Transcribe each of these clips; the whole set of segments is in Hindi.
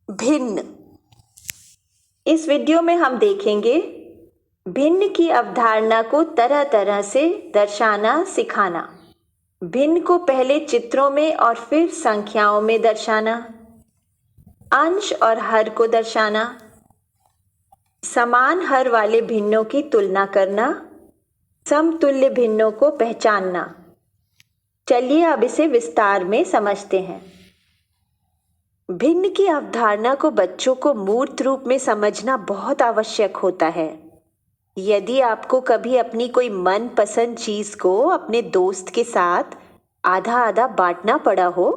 भिन्न। इस वीडियो में हम देखेंगे भिन्न की अवधारणा को तरह तरह से दर्शाना सिखाना। भिन्न को पहले चित्रों में और फिर संख्याओं में दर्शाना, अंश और हर को दर्शाना, समान हर वाले भिन्नों की तुलना करना, समतुल्य भिन्नों को पहचानना। चलिए अब इसे विस्तार में समझते हैं। भिन्न की अवधारणा को बच्चों को मूर्त रूप में समझना बहुत आवश्यक होता है। यदि आपको कभी अपनी कोई मनपसंद चीज को अपने दोस्त के साथ आधा आधा बांटना पड़ा हो,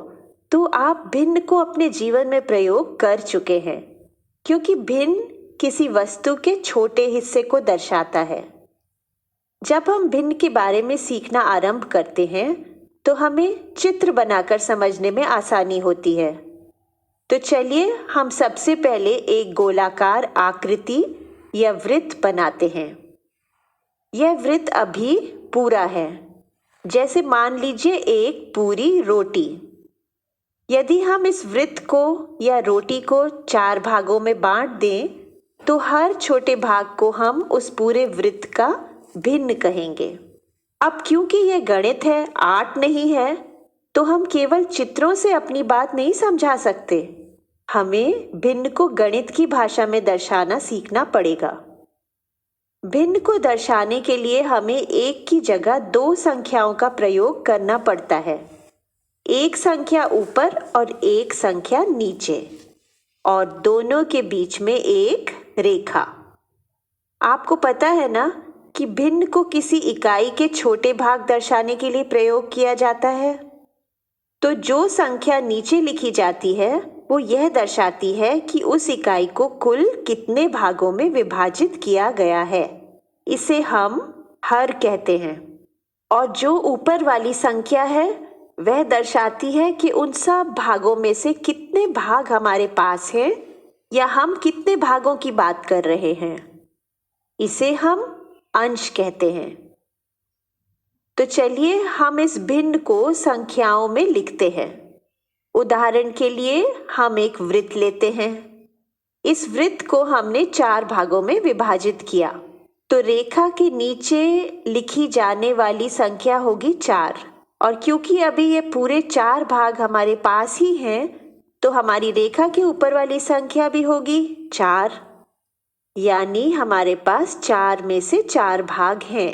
तो आप भिन्न को अपने जीवन में प्रयोग कर चुके हैं, क्योंकि भिन्न किसी वस्तु के छोटे हिस्से को दर्शाता है। जब हम भिन्न के बारे में सीखना आरंभ करते हैं, तो हमें चित्र बनाकर समझने में आसानी होती है। तो चलिए हम सबसे पहले एक गोलाकार आकृति या वृत्त बनाते हैं। यह वृत्त अभी पूरा है, जैसे मान लीजिए एक पूरी रोटी। यदि हम इस वृत्त को या रोटी को 4 भागों में बांट दें, तो हर छोटे भाग को हम उस पूरे वृत्त का भिन्न कहेंगे। अब क्योंकि यह गणित है, आर्ट नहीं है, तो हम केवल चित्रों से अपनी बात नहीं समझा सकते। हमें भिन्न को गणित की भाषा में दर्शाना सीखना पड़ेगा। भिन्न को दर्शाने के लिए हमें एक की जगह 2 संख्याओं का प्रयोग करना पड़ता है। एक संख्या ऊपर और एक संख्या नीचे, और दोनों के बीच में एक रेखा। आपको पता है ना कि भिन्न को किसी इकाई के छोटे भाग दर्शाने के लिए प्रयोग किया जाता है। तो जो संख्या नीचे लिखी जाती है, वो यह दर्शाती है कि उस इकाई को कुल कितने भागों में विभाजित किया गया है। इसे हम हर कहते हैं। और जो ऊपर वाली संख्या है, वह दर्शाती है कि उन सब भागों में से कितने भाग हमारे पास हैं, या हम कितने भागों की बात कर रहे हैं। इसे हम अंश कहते हैं। तो चलिए हम इस भिन्न को संख्याओं में लिखते हैं। उदाहरण के लिए हम एक वृत्त लेते हैं। इस वृत्त को हमने 4 भागों में विभाजित किया, तो रेखा के नीचे लिखी जाने वाली संख्या होगी 4। और क्योंकि अभी ये पूरे 4 भाग हमारे पास ही हैं, तो हमारी रेखा के ऊपर वाली संख्या भी होगी 4। यानी हमारे पास 4 में से 4 भाग हैं।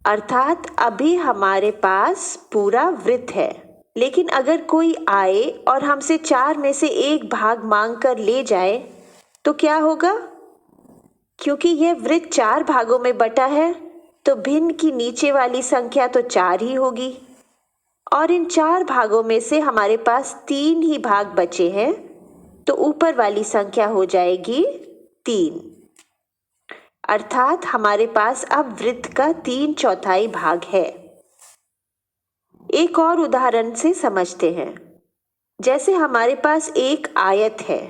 अर्थात अभी हमारे पास पूरा वृत्त है। लेकिन अगर कोई आए और हमसे 4 में से 1 भाग मांग कर ले जाए, तो क्या होगा? क्योंकि यह वृत्त 4 भागों में बटा है, तो भिन्न की नीचे वाली संख्या तो 4 ही होगी। और इन 4 भागों में से हमारे पास 3 ही भाग बचे हैं, तो ऊपर वाली संख्या हो जाएगी 3। अर्थात हमारे पास अब वृत्त का 3/4 भाग है। एक और उदाहरण से समझते हैं। जैसे हमारे पास एक आयत है,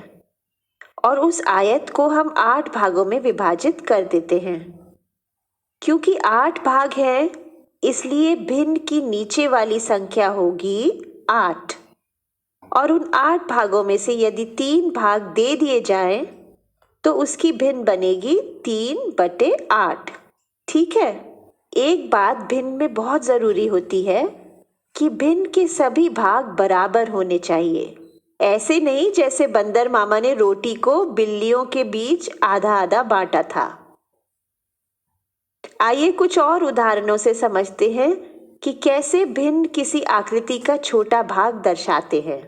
और उस आयत को हम 8 भागों में विभाजित कर देते हैं। क्योंकि 8 भाग हैं, इसलिए भिन्न की नीचे वाली संख्या होगी 8। और उन 8 भागों में से यदि 3 भाग दे दिए जाएं, तो उसकी भिन्न बनेगी 3/8। ठीक है। एक बात भिन्न में बहुत जरूरी होती है कि भिन्न के सभी भाग बराबर होने चाहिए। ऐसे नहीं जैसे बंदर मामा ने रोटी को बिल्लियों के बीच आधा आधा बांटा था। आइए कुछ और उदाहरणों से समझते हैं कि कैसे भिन्न किसी आकृति का छोटा भाग दर्शाते हैं।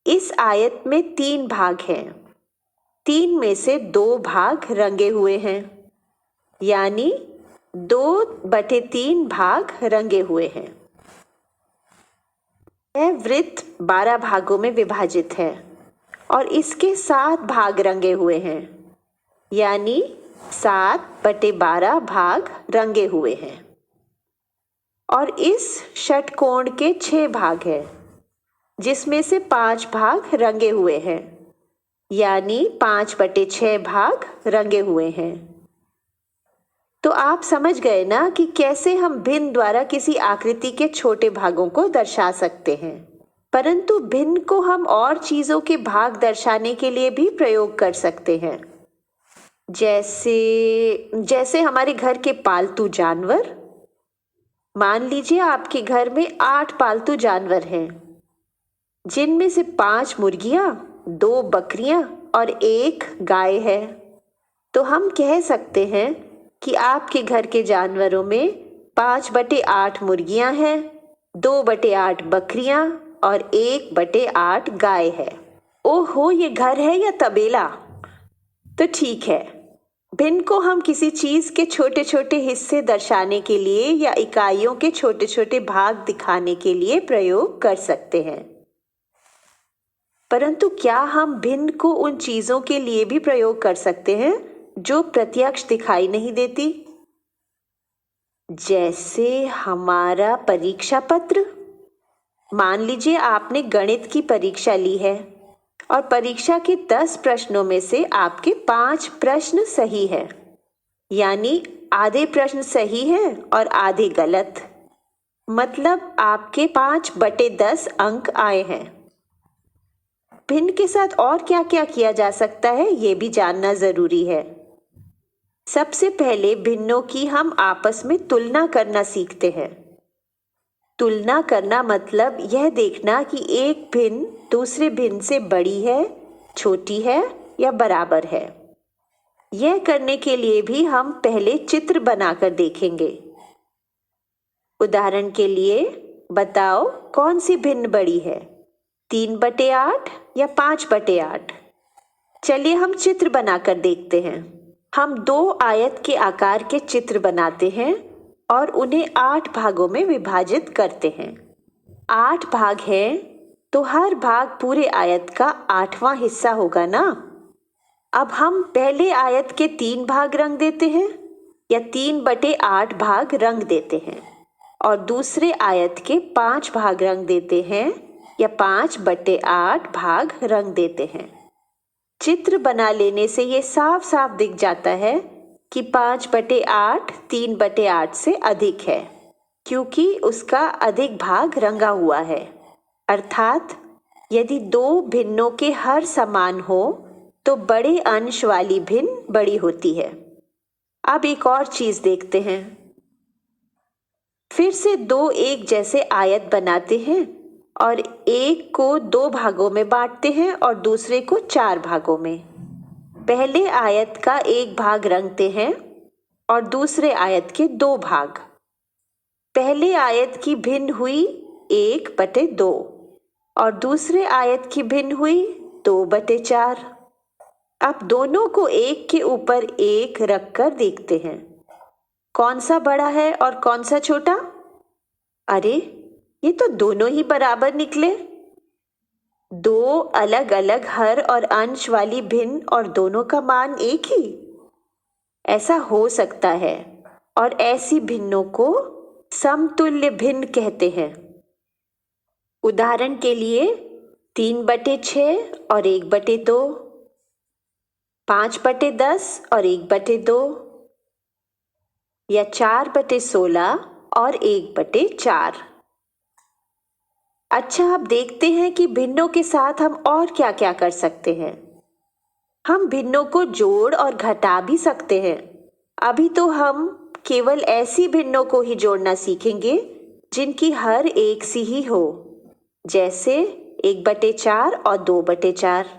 इस आयत में 3 भाग हैं। 3 में से 2 भाग रंगे हुए हैं, यानी 2/3 भाग रंगे हुए हैं। यह वृत्त 12 भागों में विभाजित है, और इसके 7 भाग रंगे हुए हैं, यानी 7/12 भाग रंगे हुए हैं। और इस षटकोण के 6 भाग हैं, जिसमें से 5 भाग रंगे हुए हैं, यानी 5/6 भाग रंगे हुए हैं। तो आप समझ गए ना कि कैसे हम भिन्न द्वारा किसी आकृति के छोटे भागों को दर्शा सकते हैं। परंतु भिन्न को हम और चीजों के भाग दर्शाने के लिए भी प्रयोग कर सकते हैं। जैसे जैसे हमारे घर के पालतू जानवर। मान लीजिए आपके घर में 8 पालतू जानवर हैं, जिनमें से 5 मुर्गियां, 2 बकरियां और 1 गाय है। तो हम कह सकते हैं कि आपके घर के जानवरों में 5/8 मुर्गियां हैं, 2/8 बकरियां और 1/8 गाय है। ओहो, ये घर है या तबेला? तो ठीक है, भिन्न को हम किसी चीज के छोटे छोटे हिस्से दर्शाने के लिए या इकाइयों के छोटे छोटे भाग दिखाने के लिए प्रयोग कर सकते हैं। परंतु क्या हम भिन्न को उन चीजों के लिए भी प्रयोग कर सकते हैं जो प्रत्यक्ष दिखाई नहीं देती? जैसे हमारा परीक्षा पत्र। मान लीजिए आपने गणित की परीक्षा ली है और परीक्षा के 10 प्रश्नों में से आपके 5 प्रश्न सही है, यानी आधे प्रश्न सही है और आधे गलत। मतलब आपके 5/10 अंक आए हैं। भिन्न के साथ और क्या क्या किया जा सकता है, ये भी जानना जरूरी है। सबसे पहले भिन्नों की हम आपस में तुलना करना सीखते हैं। तुलना करना मतलब यह देखना कि एक भिन्न दूसरे भिन्न से बड़ी है, छोटी है या बराबर है। यह करने के लिए भी हम पहले चित्र बनाकर देखेंगे। उदाहरण के लिए बताओ, कौन सी भिन्न बड़ी है, 3/8 या 5/8? चलिए हम चित्र बनाकर देखते हैं। हम 2 आयत के आकार के चित्र बनाते हैं और उन्हें 8 भागों में विभाजित करते हैं। 8 भाग हैं तो हर भाग पूरे आयत का 8वां हिस्सा होगा ना। अब हम पहले आयत के 3 भाग रंग देते हैं या 3/8 भाग रंग देते हैं और दूसरे आयत के 5 भाग रंग देते हैं या 5/8 भाग रंग देते हैं। चित्र बना लेने से ये साफ साफ दिख जाता है कि 5/8 3/8 से अधिक है, क्योंकि उसका अधिक भाग रंगा हुआ है। अर्थात यदि 2 भिन्नों के हर समान हो तो बड़े अंश वाली भिन्न बड़ी होती है। अब एक और चीज देखते हैं। फिर से 2 एक जैसे आयत बनाते हैं और एक को 2 भागों में बांटते हैं और दूसरे को 4 भागों में। पहले आयत का 1 भाग रंगते हैं और दूसरे आयत के 2 भाग। पहले आयत की भिन्न हुई 1/2 और दूसरे आयत की भिन्न हुई 2/4। अब दोनों को एक के ऊपर एक रखकर देखते हैं, कौन सा बड़ा है और कौन सा छोटा। अरे, ये तो दोनों ही बराबर निकले। 2 अलग अलग हर और अंश वाली भिन्न और दोनों का मान एक ही। ऐसा हो सकता है और ऐसी भिन्नों को समतुल्य भिन्न कहते हैं। उदाहरण के लिए 3/6 और 1/2, 5/10 और 1/2 या 4/16 और 1/4। अच्छा, अब देखते हैं कि भिन्नों के साथ हम और क्या क्या कर सकते हैं। हम भिन्नों को जोड़ और घटा भी सकते हैं। अभी तो हम केवल ऐसी भिन्नों को ही जोड़ना सीखेंगे जिनकी हर एक सी ही हो, जैसे 1/4 और 2/4।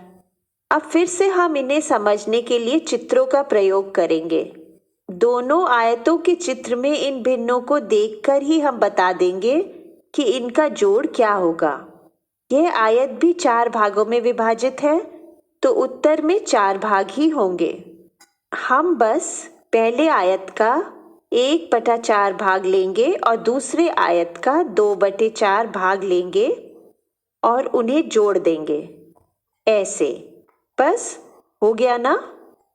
अब फिर से हम इन्हें समझने के लिए चित्रों का प्रयोग करेंगे। दोनों आयतों के चित्र में इन भिन्नों को देखकर ही हम बता देंगे कि इनका जोड़ क्या होगा। यह आयत भी 4 भागों में विभाजित है, तो उत्तर में 4 भाग ही होंगे। हम बस पहले आयत का 1/4 भाग लेंगे और दूसरे आयत का 2/4 भाग लेंगे और उन्हें जोड़ देंगे। ऐसे बस हो गया ना।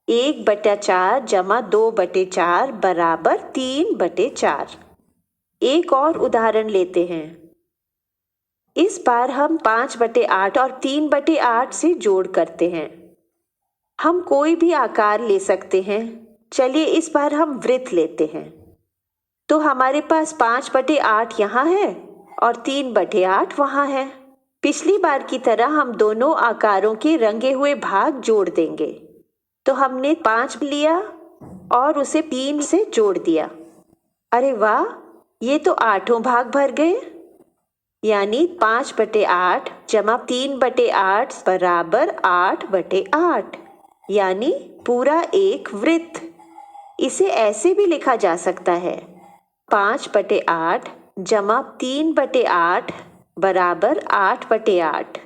1/4 जमा 2/4 बराबर 3/4। एक और उदाहरण लेते हैं। इस बार हम 5/8 और 3/8 से जोड़ करते हैं। हम कोई भी आकार ले सकते हैं। चलिए इस बार हम वृत्त लेते हैं। तो हमारे पास 5/8 यहाँ है और 3/8 वहाँ है। पिछली बार की तरह हम दोनों आकारों के रंगे हुए भाग जोड़ देंगे। तो हमने 5 लिया और उसे 3 से जोड़ दिया। अरे वाह, ये तो 8 भाग भर गए। यानी 5/8 जमा 3/8 बराबर 8/8, यानी पूरा एक वृत्त। इसे ऐसे भी लिखा जा सकता है, 5/8 जमा 3/8 बराबर 8/8,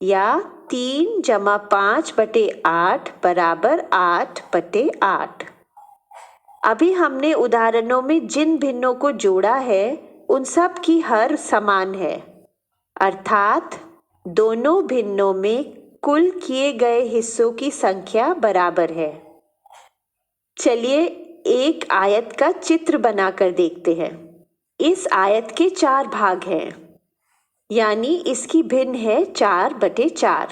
या 3 जमा 5/8 बराबर 8/8। अभी हमने उदाहरणों में जिन भिन्नों को जोड़ा है उन सब की हर समान है, अर्थात दोनों भिन्नों में कुल किए गए हिस्सों की संख्या बराबर है। चलिए एक आयत का चित्र बनाकर देखते हैं। इस आयत के 4 भाग हैं, यानी इसकी भिन्न है 4/4।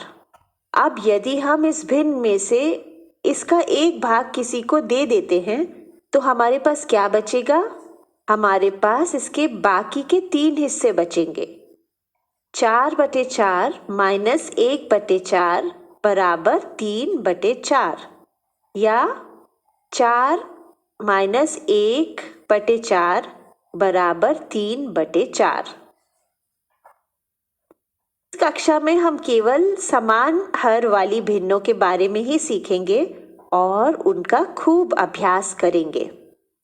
अब यदि हम इस भिन्न में से इसका एक भाग किसी को दे देते हैं तो हमारे पास क्या बचेगा? हमारे पास इसके बाकी के 3 हिस्से बचेंगे। 4/4 माइनस 1/4 बराबर 3/4, या 4 माइनस 1/4 बराबर 3/4। इस कक्षा में हम केवल समान हर वाली भिन्नों के बारे में ही सीखेंगे और उनका खूब अभ्यास करेंगे।